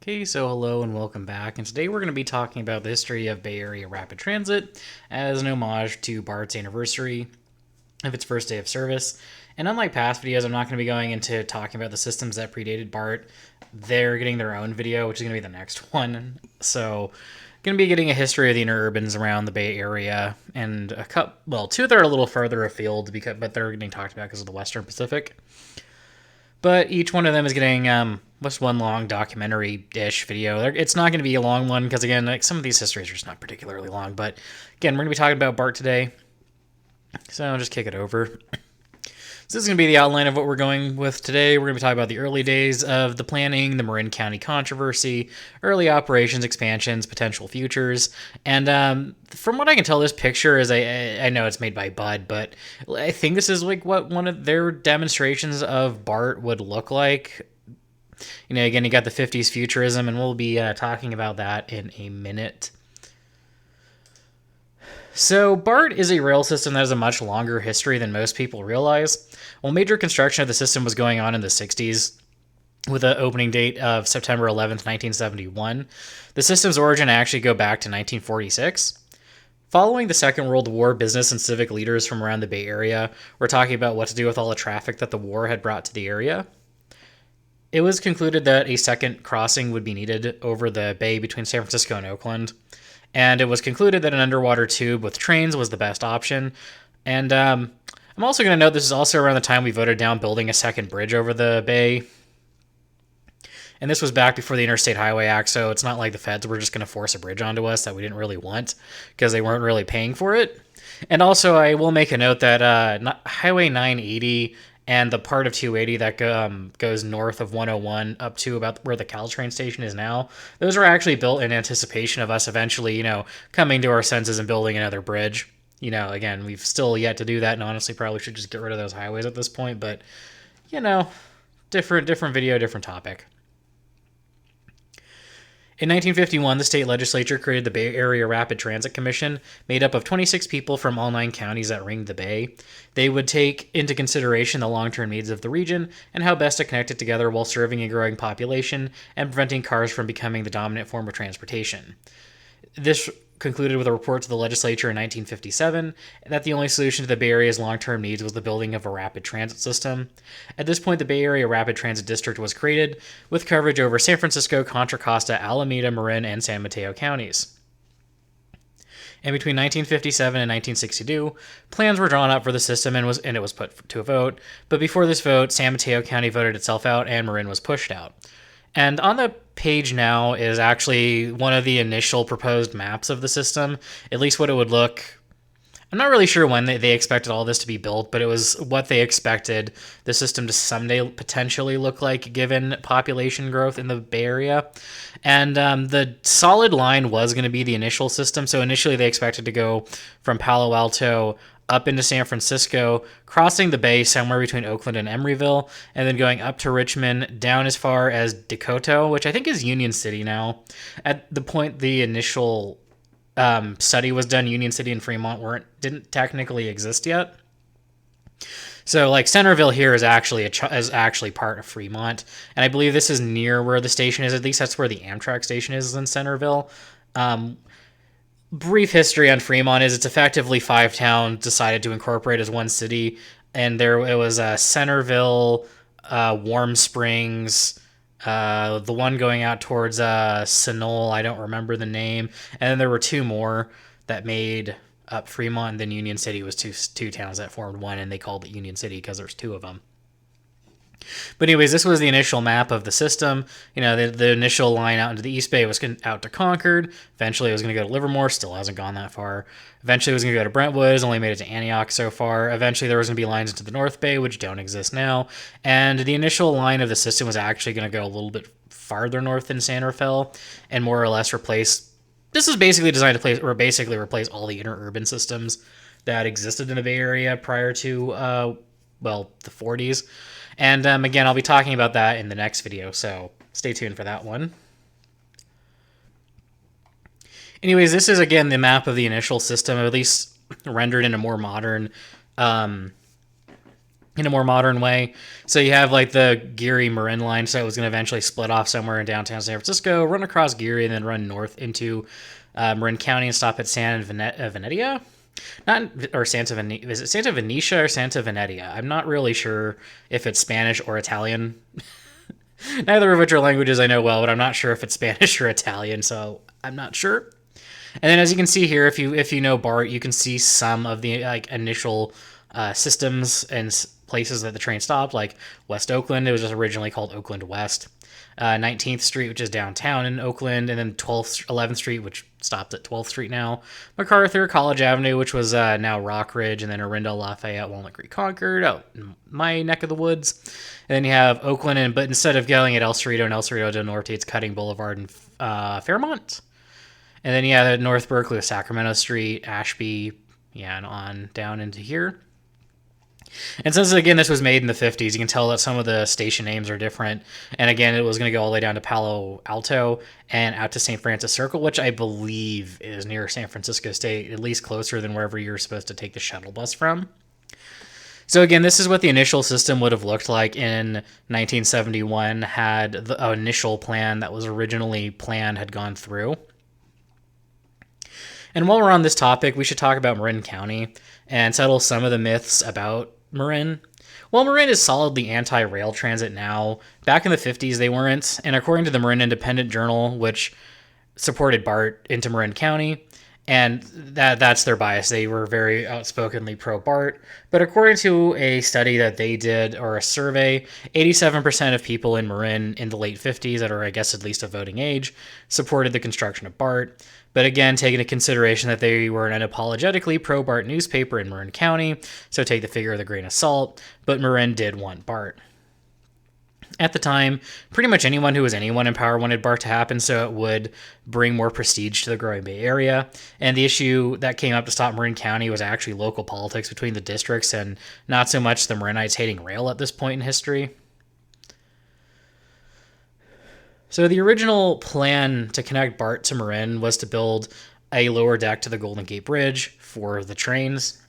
Okay, so hello and welcome back, and today we're going to be talking about the history of Bay Area Rapid Transit as an homage to Bart's anniversary of its first day of service. And unlike past videos, I'm not going to be going into talking about the systems that predated Bart. They're getting their own video, which is going to be the next one. So, going to be getting a history of the interurbans around the Bay Area, and two that are a little further afield, but they're getting talked about because of the Western Pacific. But each one of them is getting just one long documentary-ish video. It's not going to be a long one because, again, like some of these histories are just not particularly long. But, again, we're going to be talking about Bart today. So I'll just kick it over. So this is going to be the outline of what we're going with today. We're going to be talking about the early days of the planning, the Marin County controversy, early operations, expansions, potential futures. And from what I can tell, this picture is, I know it's made by Bud, but I think this is like what one of their demonstrations of Bart would look like. You know, again, you got the 50s futurism, and we'll be talking about that in a minute. So, BART is a rail system that has a much longer history than most people realize. While major construction of the system was going on in the 60s, with an opening date of September 11th, 1971, the system's origin actually go back to 1946. Following the Second World War, business and civic leaders from around the Bay Area were talking about what to do with all the traffic that the war had brought to the area. It was concluded that a second crossing would be needed over the bay between San Francisco and Oakland. And it was concluded that an underwater tube with trains was the best option. And I'm also going to note this is also around the time we voted down building a second bridge over the bay. And this was back before the Interstate Highway Act, so it's not like the feds were just going to force a bridge onto us that we didn't really want because they weren't really paying for it. And also, I will make a note that Highway 980 and the part of 280 that goes north of 101 up to about where the Caltrain station is now, those were actually built in anticipation of us eventually, coming to our senses and building another bridge. Again, we've still yet to do that, and honestly probably should just get rid of those highways at this point, but, different video, different topic. In 1951, the state legislature created the Bay Area Rapid Transit Commission, made up of 26 people from all 9 counties that ringed the Bay. They would take into consideration the long-term needs of the region and how best to connect it together while serving a growing population and preventing cars from becoming the dominant form of transportation. This concluded with a report to the legislature in 1957 that the only solution to the Bay Area's long-term needs was the building of a rapid transit system. At this point, the Bay Area Rapid Transit District was created, with coverage over San Francisco, Contra Costa, Alameda, Marin, and San Mateo counties. And between 1957 and 1962, plans were drawn up for the system and it was put to a vote. But before this vote, San Mateo County voted itself out and Marin was pushed out. And on the page now is actually one of the initial proposed maps of the system, at least what it would look. I'm not really sure when they expected all this to be built, but it was what they expected the system to someday potentially look like given population growth in the Bay Area. And the solid line was going to be the initial system. So initially they expected to go from Palo Alto up into San Francisco, crossing the bay somewhere between Oakland and Emeryville, and then going up to Richmond, down as far as Decoto, which I think is Union City now. At the point the initial study was done, Union City and Fremont didn't technically exist yet. So, like, Centerville here is actually part of Fremont, and I believe this is near where the station is. At least that's where the Amtrak station is in Centerville. Brief history on Fremont is it's effectively 5 towns decided to incorporate as one city, and it was Centerville, Warm Springs, the one going out towards Sunol, I don't remember the name, and then there were 2 more that made up Fremont, and then Union City was two towns that formed one, and they called it Union City because there's 2 of them. But anyways, this was the initial map of the system. The initial line out into the East Bay was out to Concord. Eventually, it was going to go to Livermore. Still hasn't gone that far. Eventually, it was going to go to Brentwood. It's only made it to Antioch so far. Eventually, there was going to be lines into the North Bay, which don't exist now. And the initial line of the system was actually going to go a little bit farther north than San Rafael and more or less replace. This is basically designed to replace all the interurban systems that existed in the Bay Area prior to the 40s. And again, I'll be talking about that in the next video, so stay tuned for that one. Anyways, this is, again, the map of the initial system, at least rendered in a more modern in a more modern way. So you have like the Geary Marin line, so it was going to eventually split off somewhere in downtown San Francisco, run across Geary, and then run north into Marin County and stop at San Venetia. Not or Santa Venetia. Is it Santa Venetia or Santa Venetia? I'm not really sure if it's Spanish or Italian. Neither of which are languages I know well, but I'm not sure if it's Spanish or Italian, so I'm not sure. And then, as you can see here, if you know Bart, you can see some of the like initial systems and places that the train stopped, like West Oakland. It was just originally called Oakland West. 19th Street, which is downtown in Oakland, and then 11th Street, which stopped at 12th Street now. MacArthur, College Avenue, which was now Rock Ridge, and then Arundel, Lafayette, Walnut Creek, Concord, out in my neck of the woods. And then you have Oakland, but instead of going at El Cerrito and El Cerrito del Norte, it's cutting Boulevard and Fairmont. And then, yeah, North Berkeley with Sacramento Street, Ashby, yeah, and on down into here. And since, again, this was made in the 50s, you can tell that some of the station names are different. And, again, it was going to go all the way down to Palo Alto and out to St. Francis Circle, which I believe is near San Francisco State, at least closer than wherever you're supposed to take the shuttle bus from. So, again, this is what the initial system would have looked like in 1971 had the initial plan that was originally planned had gone through. And while we're on this topic, we should talk about Marin County and settle some of the myths about Marin. Well, Marin is solidly anti-rail transit now. Back in the 50s, they weren't. And according to the Marin Independent Journal, which supported Bart into Marin County, and that's their bias. They were very outspokenly pro-Bart. But according to a study that they did, or a survey, 87% of people in Marin in the late 50s, that are, I guess, at least of voting age, supported the construction of Bart. But again, take into consideration that they were an unapologetically pro-Bart newspaper in Marin County, so take the figure with a grain of salt, but Marin did want Bart. At the time, pretty much anyone who was anyone in power wanted Bart to happen, so it would bring more prestige to the growing Bay Area. And the issue that came up to stop Marin County was actually local politics between the districts and not so much the Marinites hating rail at this point in history. So the original plan to connect Bart to Marin was to build a lower deck to the Golden Gate Bridge for the trains.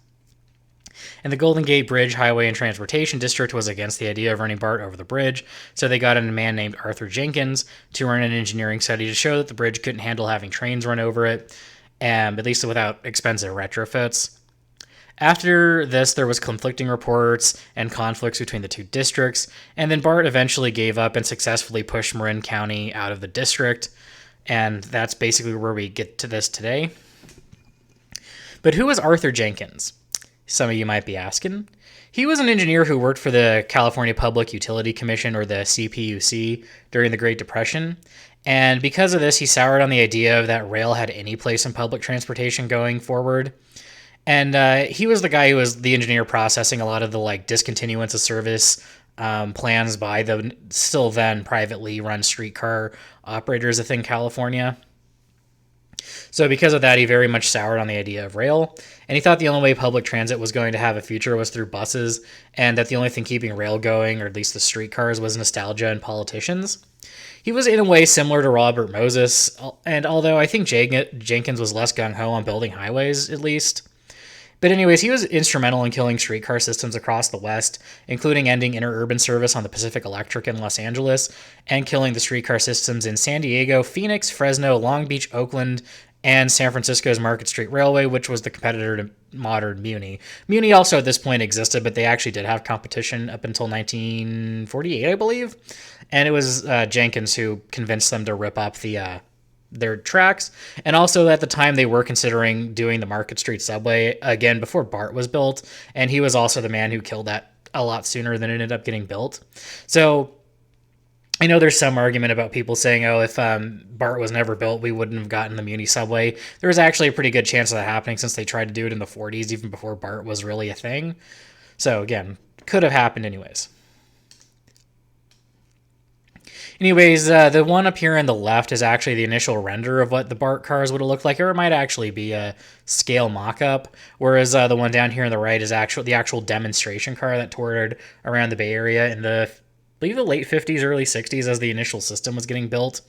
And the Golden Gate Bridge Highway and Transportation District was against the idea of running Bart over the bridge, so they got in a man named Arthur Jenkins to run an engineering study to show that the bridge couldn't handle having trains run over it, at least without expensive retrofits. After this, there was conflicting reports and conflicts between the two districts, and then Bart eventually gave up and successfully pushed Marin County out of the district, and that's basically where we get to this today. But who was Arthur Jenkins? Some of you might be asking. He was an engineer who worked for the California Public Utility Commission, or the CPUC, during the Great Depression, and because of this, he soured on the idea of that rail had any place in public transportation going forward. And he was the guy who was the engineer processing a lot of the discontinuance of service plans by the still then privately run streetcar operators within California. So because of that, he very much soured on the idea of rail, and he thought the only way public transit was going to have a future was through buses, and that the only thing keeping rail going, or at least the streetcars, was nostalgia and politicians. He was in a way similar to Robert Moses, and although I think Jenkins was less gung-ho on building highways, at least. But anyways, he was instrumental in killing streetcar systems across the West, including ending interurban service on the Pacific Electric in Los Angeles, and killing the streetcar systems in San Diego, Phoenix, Fresno, Long Beach, Oakland, and San Francisco's Market Street Railway, which was the competitor to modern Muni. Muni also at this point existed, but they actually did have competition up until 1948, I believe. And it was Jenkins who convinced them to rip up their tracks, and also at the time they were considering doing the Market Street subway again before Bart was built, and he was also the man who killed that a lot sooner than it ended up getting built. So I know there's some argument about people saying, oh, if Bart was never built, we wouldn't have gotten the Muni subway. There was actually a pretty good chance of that happening since they tried to do it in the 40s, even before Bart was really a thing. So again, could have happened anyways. Anyways, the one up here on the left is actually the initial render of what the Bart cars would have looked like, or it might actually be a scale mock-up, whereas the one down here on the right is the actual demonstration car that toured around the Bay Area in the, I believe, the late 50s, early 60s as the initial system was getting built.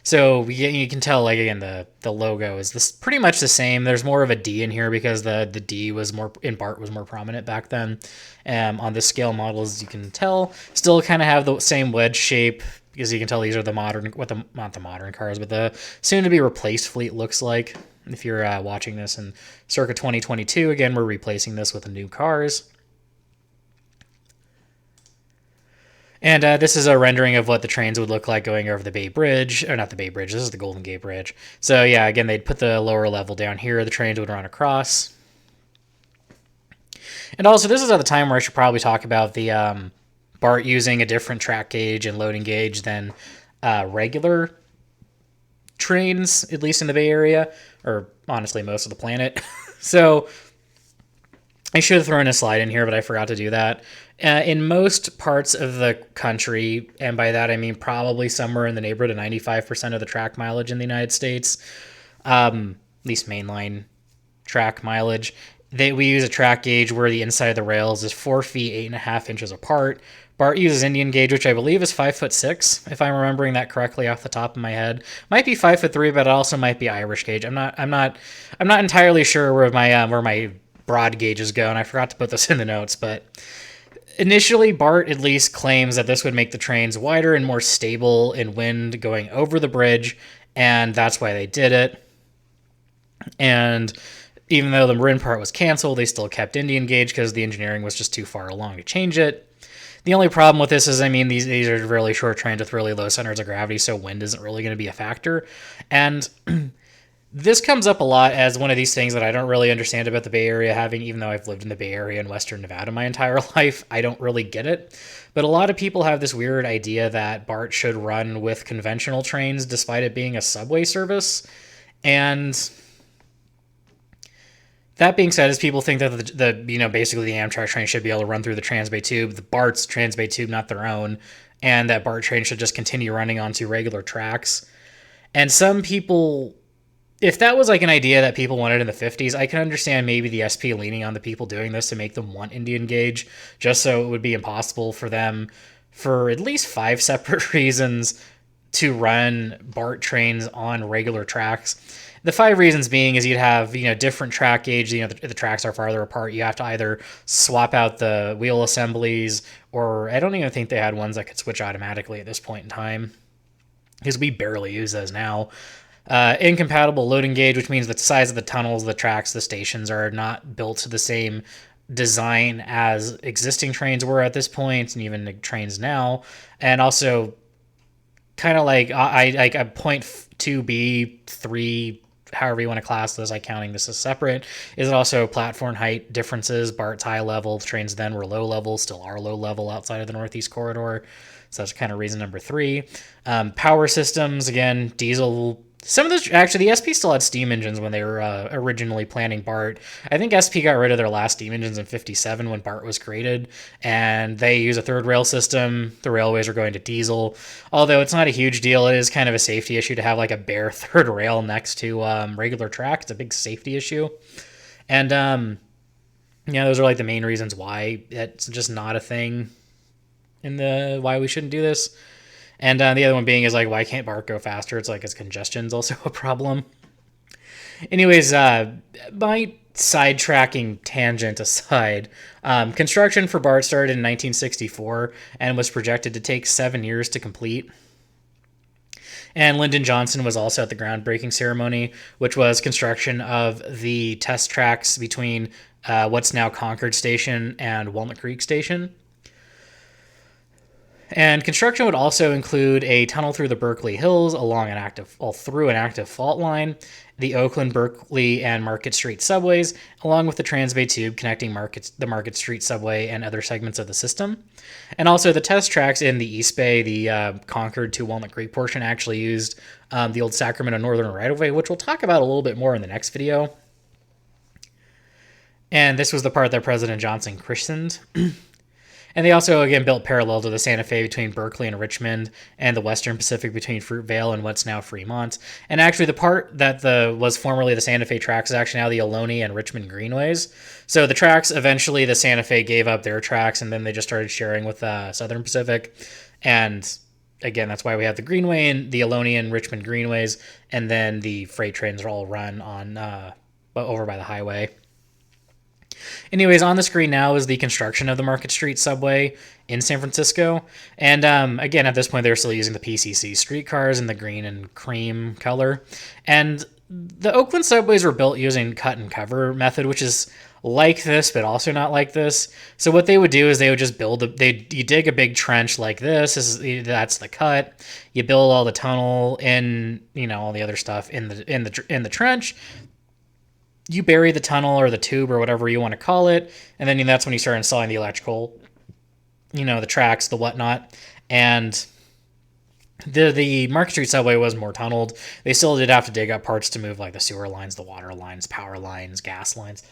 So you can tell, like, again, the logo is this pretty much the same. There's more of a D in here because the D was more in Bart was more prominent back then. On the scale models, you can tell, still kind of have the same wedge shape because you can tell these are the modern, not the modern cars, but the soon to be replaced fleet looks like. If you're watching this in circa 2022, again, we're replacing this with the new cars. And this is a rendering of what the trains would look like going over the Bay Bridge. Or not the Bay Bridge, this is the Golden Gate Bridge. So yeah, again, they'd put the lower level down here. The trains would run across. And also, this is at the time where I should probably talk about the Bart using a different track gauge and loading gauge than regular trains, at least in the Bay Area, or honestly, most of the planet. So I should have thrown a slide in here, but I forgot to do that. In most parts of the country, and by that I mean probably somewhere in the neighborhood of 95% of the track mileage in the United States, at least mainline track mileage, we use a track gauge where the inside of the rails is 4 feet 8.5 inches apart. Bart uses Indian gauge, which I believe is 5'6", if I'm remembering that correctly off the top of my head. Might be 5'3", but it also might be Irish gauge. I'm not entirely sure where my broad gauges go, and I forgot to put this in the notes, but initially, Bart at least claims that this would make the trains wider and more stable in wind going over the bridge, and that's why they did it. And even though the Marin part was canceled, they still kept Indian gauge because the engineering was just too far along to change it. The only problem with this is, I mean, these are really short trains with really low centers of gravity, so wind isn't really going to be a factor. And this comes up a lot as one of these things that I don't really understand about the Bay Area having, even though I've lived in the Bay Area in Western Nevada my entire life, I don't really get it. But a lot of people have this weird idea that Bart should run with conventional trains despite it being a subway service. And that being said, is people think that basically the Amtrak train should be able to run through the Transbay Tube, the Bart's Transbay Tube, not their own, and that Bart train should just continue running onto regular tracks. And some people, if that was like an idea that people wanted in the 50s, I can understand maybe the SP leaning on the people doing this to make them want Indian gauge, just so it would be impossible for them, for at least 5 separate reasons, to run Bart trains on regular tracks. The 5 reasons being is you'd have, different track gauge, the tracks are farther apart. You have to either swap out the wheel assemblies, or I don't even think they had ones that could switch automatically at this point in time, because we barely use those now. Incompatible loading gauge, which means the size of the tunnels, the tracks, the stations are not built to the same design as existing trains were at this point, and even the trains now. And also, kind of like a point 2B, 3, however you want to class this, I'm counting this as separate, is also platform height differences. Bart's high level, trains then were low level, still are low level outside of the Northeast Corridor. So that's kind of reason number 3. Power systems, again, diesel. Some of those, actually, the SP still had steam engines when they were originally planning Bart. I think SP got rid of their last steam engines in 57 when Bart was created, and they use a third rail system. The railways are going to diesel. Although it's not a huge deal, it is kind of a safety issue to have like a bare third rail next to regular track. It's a big safety issue. And, those are like the main reasons why it's just not a thing why we shouldn't do this. And the other one being is like, why can't Bart go faster? It's like, its congestion's also a problem. Anyways, my sidetracking tangent aside, construction for Bart started in 1964 and was projected to take 7 years to complete. And Lyndon Johnson was also at the groundbreaking ceremony, which was construction of the test tracks between what's now Concord Station and Walnut Creek Station. And construction would also include a tunnel through the Berkeley Hills through an active fault line, the Oakland, Berkeley, and Market Street subways, along with the Transbay Tube connecting the Market Street subway and other segments of the system. And also the test tracks in the East Bay, the Concord to Walnut Creek portion, actually used the old Sacramento Northern right-of-way, which we'll talk about a little bit more in the next video. And this was the part that President Johnson christened. And they also, again, built parallel to the Santa Fe between Berkeley and Richmond, and the Western Pacific between Fruitvale and what's now Fremont. And actually, the part that was formerly the Santa Fe tracks is actually now the Ohlone and Richmond Greenways. So the tracks, eventually the Santa Fe gave up their tracks, and then they just started sharing with Southern Pacific. And again, that's why we have the Greenway and the Elonian Richmond Greenways, and then the freight trains are all run on over by the highway. Anyways, on the screen now is the construction of the Market Street subway in San Francisco. And again, at this point, they're still using the PCC streetcars in the green and cream color. And the Oakland subways were built using cut and cover method, which is like this, but also not like this. So what they would do is they would just you dig a big trench like this. That's the cut. You build all the tunnel and all the other stuff in the trench. You bury the tunnel or the tube or whatever you want to call it, and then that's when you start installing the electrical, the tracks, the whatnot. And the Market Street subway was more tunneled. They still did have to dig up parts to move like the sewer lines, the water lines, power lines, gas lines,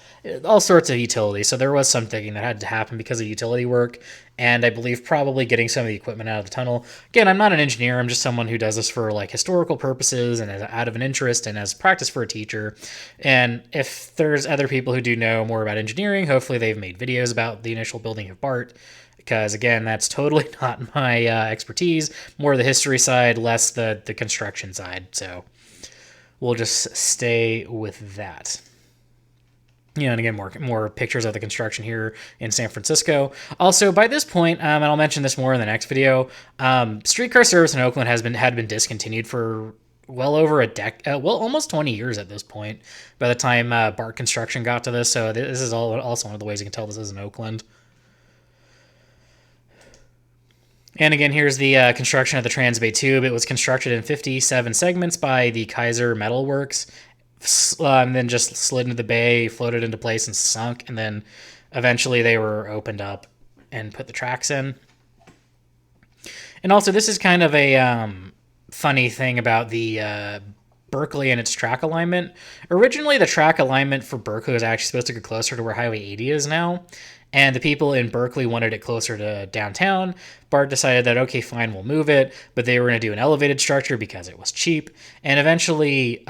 all sorts of utilities. So there was some digging that had to happen because of utility work, and I believe probably getting some of the equipment out of the tunnel. Again, I'm not an engineer. I'm just someone who does this for like historical purposes and out of an interest and as practice for a teacher. And if there's other people who do know more about engineering, hopefully they've made videos about the initial building of Bart. Because, again, that's totally not my expertise. More the history side, less the construction side. So we'll just stay with that. And again, more pictures of the construction here in San Francisco. Also, by this point, and I'll mention this more in the next video, streetcar service in Oakland had been discontinued for well over a decade, almost 20 years at this point, by the time BART construction got to this. So this is also one of the ways you can tell this is in Oakland. And again, here's the construction of the Transbay Tube. It was constructed in 57 segments by the Kaiser Metal Works, and then just slid into the bay, floated into place, and sunk. And then eventually they were opened up and put the tracks in. And also, this is kind of a funny thing about the Berkeley and its track alignment. Originally, the track alignment for Berkeley was actually supposed to go closer to where Highway 80 is now. And the people in Berkeley wanted it closer to downtown. BART decided that, okay, fine, we'll move it. But they were going to do an elevated structure because it was cheap. And eventually,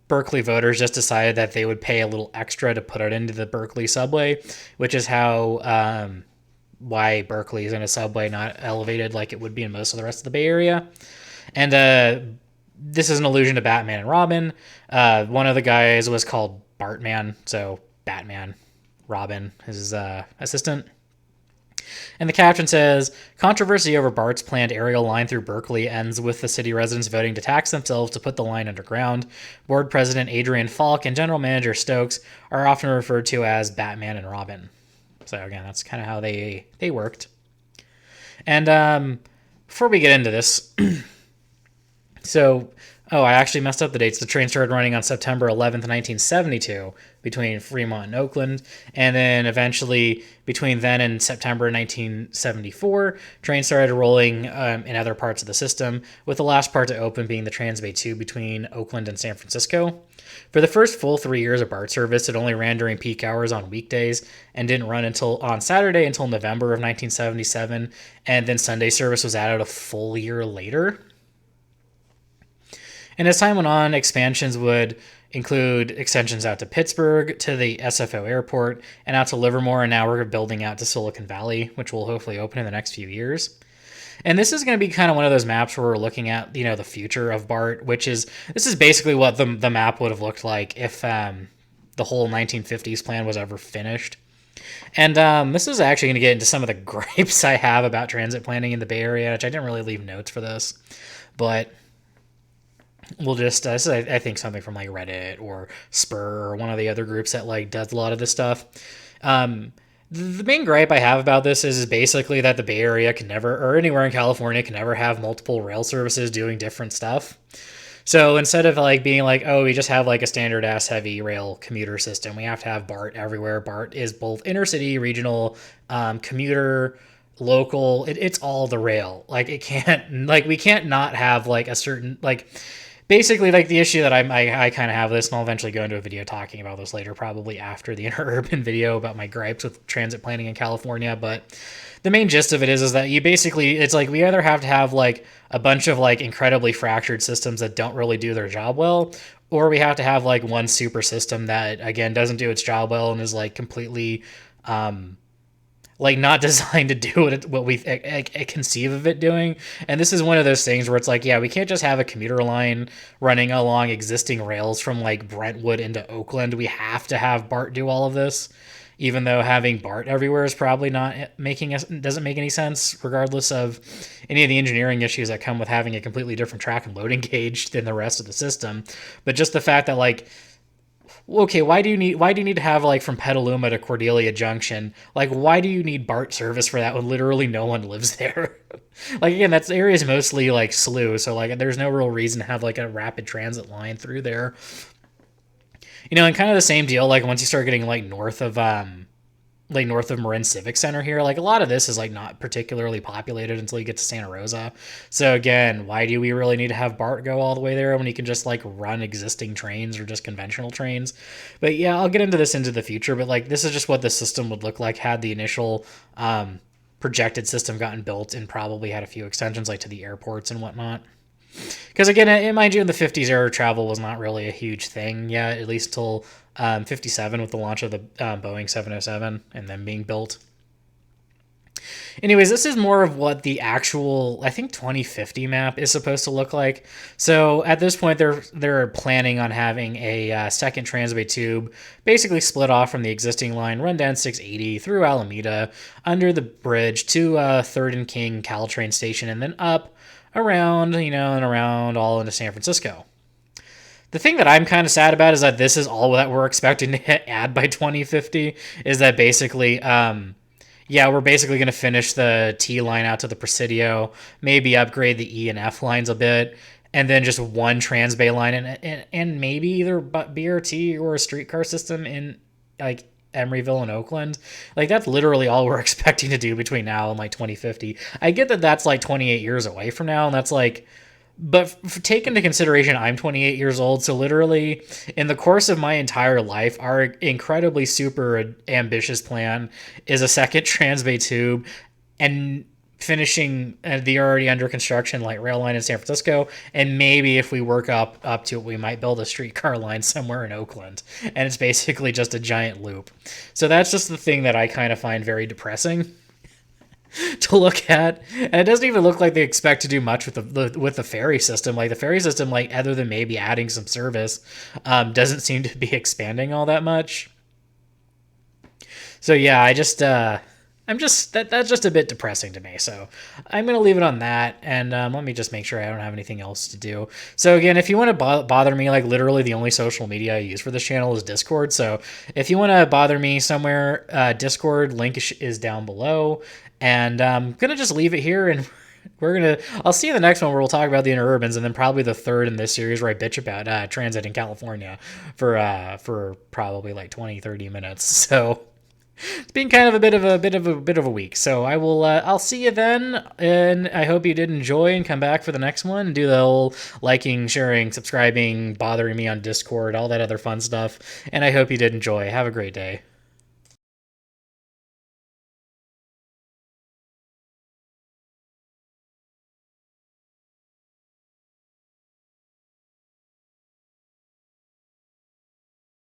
Berkeley voters just decided that they would pay a little extra to put it into the Berkeley subway, which is how why Berkeley is in a subway, not elevated like it would be in most of the rest of the Bay Area. And this is an allusion to Batman and Robin. One of the guys was called Bartman, so Batman. Robin, his assistant. And the caption says, controversy over Bart's planned aerial line through Berkeley ends with the city residents voting to tax themselves to put the line underground. Board President Adrian Falk and General Manager Stokes are often referred to as Batman and Robin. So again, that's kind of how they worked. And before we get into this, I actually messed up the dates. The train started running on September 11th, 1972, between Fremont and Oakland. And then eventually, between then and September 1974, trains started rolling in other parts of the system, with the last part to open being the Transbay Tube between Oakland and San Francisco. For the first full 3 years of BART service, it only ran during peak hours on weekdays and didn't run on Saturday until November of 1977. And then Sunday service was added a full year later. And as time went on, expansions would include extensions out to Pittsburgh, to the SFO airport, and out to Livermore, and now we're building out to Silicon Valley, which will hopefully open in the next few years. And this is going to be kind of one of those maps where we're looking at, the future of BART, this is basically what the map would have looked like if the whole 1950s plan was ever finished. And this is actually going to get into some of the gripes I have about transit planning in the Bay Area, which I didn't really leave notes for this, but we'll just this is, I think, something from like Reddit or Spur or one of the other groups that like does a lot of this stuff. The main gripe I have about this is basically that the Bay Area can never, or anywhere in California, can never have multiple rail services doing different stuff. So instead of like being like, oh, we just have like a standard ass heavy rail commuter system, we have to have BART everywhere. BART is both intercity, regional, commuter, local. It's all the rail. Like it can't, like we can't not have like a certain like. Basically, like the issue that I kind of have this, and I'll eventually go into a video talking about this later, probably after the interurban video about my gripes with transit planning in California. But the main gist of it is that you basically, it's like we either have to have like a bunch of like incredibly fractured systems that don't really do their job well, or we have to have like one super system that again doesn't do its job well and is like completely like not designed to do what we conceive of it doing. And this is one of those things where it's like, yeah, we can't just have a commuter line running along existing rails from like Brentwood into Oakland. We have to have Bart do all of this, even though having Bart everywhere is probably not doesn't make any sense, regardless of any of the engineering issues that come with having a completely different track and loading gauge than the rest of the system. But just the fact that like, okay, why do you need to have like from Petaluma to Cordelia Junction? Like, why do you need BART service for that when literally no one lives there? Like, again, that area is mostly like SLU, so like there's no real reason to have like a rapid transit line through there. And kind of the same deal. Like once you start getting like north of Marin Civic Center here, like a lot of this is like not particularly populated until you get to Santa Rosa. So again, why do we really need to have BART go all the way there when you can just like run existing trains or just conventional trains? But yeah, I'll get into this into the future, but like this is just what the system would look like had the initial projected system gotten built and probably had a few extensions like to the airports and whatnot. Because again, mind you, in the 50s, air travel was not really a huge thing yet, at least till 57 with the launch of the Boeing 707 and then being built. Anyways, this is more of what the actual, I think, 2050 map is supposed to look like. So at this point, they're planning on having a second Transbay tube, basically split off from the existing line, run down 680 through Alameda, under the bridge to 3rd and King Caltrain station, and then up around, and around all into San Francisco. The thing that I'm kind of sad about is that this is all that we're expecting to add by 2050, is that basically, we're basically going to finish the T line out to the Presidio, maybe upgrade the E and F lines a bit, and then just one Transbay line and maybe either BRT or a streetcar system in like Emeryville and Oakland. Like that's literally all we're expecting to do between now and like 2050. I get that that's like 28 years away from now, and that's like, but take into consideration I'm 28 years old, so literally in the course of my entire life, our incredibly super ambitious plan is a second Transbay tube and finishing the already under construction light rail line in San Francisco, and maybe if we work up to it, we might build a streetcar line somewhere in Oakland, and it's basically just a giant loop. So that's just the thing that I kind of find very depressing to look at. And it doesn't even look like they expect to do much with the ferry system. Like the ferry system, like other than maybe adding some service, doesn't seem to be expanding all that much. So yeah, that's just a bit depressing to me. So I'm going to leave it on that. And let me just make sure I don't have anything else to do. So again, if you want to bother me, like literally the only social media I use for this channel is Discord. So if you want to bother me somewhere, Discord link is down below. And I'm going to just leave it here, and I'll see you in the next one where we'll talk about the interurbans, and then probably the third in this series where I bitch about transit in California for probably like 20-30 minutes. So it's been kind of a bit of a week. So I'll see you then, and I hope you did enjoy and come back for the next one and do the whole liking, sharing, subscribing, bothering me on Discord, all that other fun stuff. And I hope you did enjoy. Have a great day.